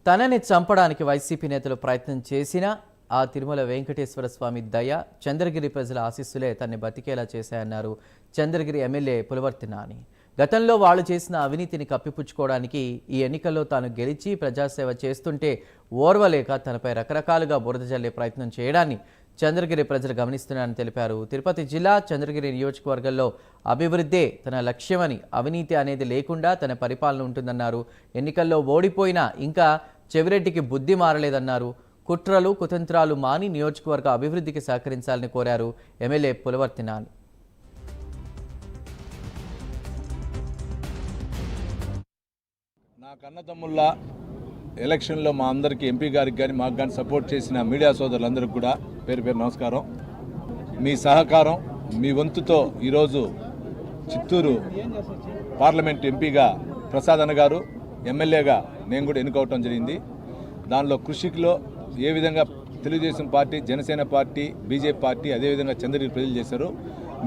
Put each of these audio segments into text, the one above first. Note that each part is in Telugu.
తనని చంపడానికి వైసీపీ నేతలు ప్రయత్నం చేసినా ఆ తిరుమల వెంకటేశ్వర స్వామి దయ, చంద్రగిరి ప్రజల ఆశీస్సులే తనని బతికేలా చేశాయన్నారు చంద్రగిరి ఎమ్మెల్యే పులవర్తి నాని. గతంలో వాళ్ళు చేసిన అవినీతిని కప్పిపుచ్చుకోవడానికి ఈ ఎన్నికల్లో తాను గెలిచి ప్రజాసేవ చేస్తుంటే ఓర్వలేక తనపై రకరకాలుగా బురద జల్లే ప్రయత్నం చేయడాన్ని చంద్రగిరి ప్రజలు గమనిస్తున్నారని తెలిపారు. తిరుపతి జిల్లా చంద్రగిరి నియోజకవర్గంలో అభివృద్ధే తన లక్ష్యమని, అవినీతి అనేది లేకుండా తన పరిపాలన ఉంటుందన్నారు. ఎన్నికల్లో ఓడిపోయినా ఇంకా చెవిరెడ్డికి బుద్ధి మారలేదన్నారు. కుట్రలు కుతంత్రాలు మాని నియోజకవర్గ అభివృద్ధికి సహకరించాలని కోరారు ఎమ్మెల్యే పులవర్తి నాని. నా కన్నతమ్ముళ్ళ ఎలక్షన్లో మా అందరికీ ఎంపీ గారికి కానీ మాకు కానీ సపోర్ట్ చేసిన మీడియా సోదరులందరికీ కూడా పేరు పేరు నమస్కారం. మీ సహకారం, మీ వంతుతో ఈరోజు చిత్తూరు పార్లమెంట్ ఎంపీగా ప్రసాద్ అన్న గారు, ఎమ్మెల్యేగా నేను కూడా ఎన్నుకోవటం జరిగింది. దానిలో కృషిలో ఏ విధంగా Telugu Desam party, Janasena party, BJP party, అదేవిధంగా చంద్రగిరి ప్రజలు చేశారు.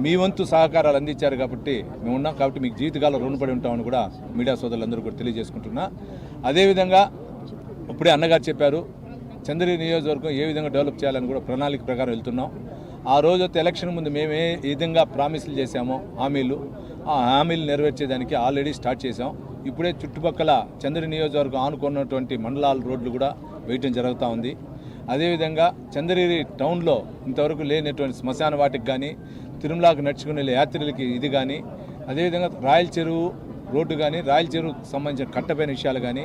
మీ వంతు సహకారాలు అందించారు కాబట్టి మేము ఉన్నాం. కాబట్టి మీకు జీవితకాలం రుణపడి ఉంటామని కూడా మీడియా సోదరులందరూ కూడా తెలియజేసుకుంటున్నా. అదేవిధంగా ఇప్పుడే అన్నగారు చెప్పారు, చంద్రగిరి నియోజకవర్గం ఏ విధంగా డెవలప్ చేయాలని కూడా ప్రణాళిక ప్రకారం వెళ్తున్నాం. ఆ రోజైతే ఎలక్షన్ ముందు మేము ఏ విధంగా ప్రామిసులు చేశామో హామీలు, ఆ హామీలు నెరవేర్చేదానికి ఆల్రెడీ స్టార్ట్ చేశాం. ఇప్పుడే చుట్టుపక్కల చంద్రగిరి నియోజకవర్గం ఆనుకున్నటువంటి మండలాల రోడ్లు కూడా వేయటం జరుగుతూ ఉంది. అదేవిధంగా చంద్రగిరి టౌన్లో ఇంతవరకు లేనటువంటి శ్మశాన వాటికి కానీ, తిరుమలకు నడుచుకునే యాత్రికులకి ఇది కానీ, అదేవిధంగా రాయల చెరువు రోడ్డు కానీ, రాయల చెరువుకు సంబంధించిన కట్టపైన విషయాలు కానీ,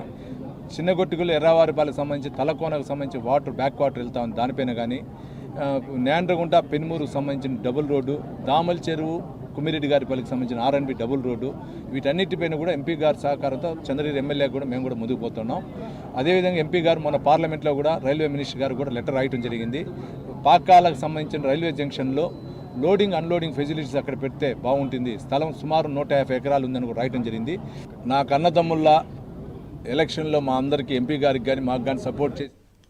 చిన్నగొట్టుకులు ఎర్రవారిపాలకు సంబంధించి తలకోనకు సంబంధించి వాటర్ బ్యాక్ వాటర్ వెళ్తా ఉంది దానిపైన కానీ, నేండ్రగుంట పెనుమూరుకు సంబంధించిన డబుల్ రోడ్డు, దామల చెరువు కుమ్మిరెడ్డి గారిపల్లికి సంబంధించిన R&B డబుల్ రోడ్డు, వీటన్నిటిపైన కూడా ఎంపీ గారి సహకారంతో చంద్రగిరి ఎమ్మెల్యే కూడా మేము కూడా ముందుకు పోతున్నాం. అదేవిధంగా ఎంపీ గారు మన పార్లమెంట్లో కూడా రైల్వే మినిస్టర్ గారు కూడా లెటర్ రాయటం జరిగింది. పాకాలకు సంబంధించిన రైల్వే జంక్షన్లో లోడింగ్ అన్లోడింగ్ ఫెసిలిటీస్ అక్కడ పెడితే బాగుంటుంది, స్థలం సుమారు 150 ఎకరాలు ఉందని కూడా రాయటం జరిగింది. నా కన్నతమ్ముళ్ళ ఎలక్షన్లో మా అందరికీ ఎంపీ గారికి కానీ మాకు కానీ సపోర్ట్ చేసి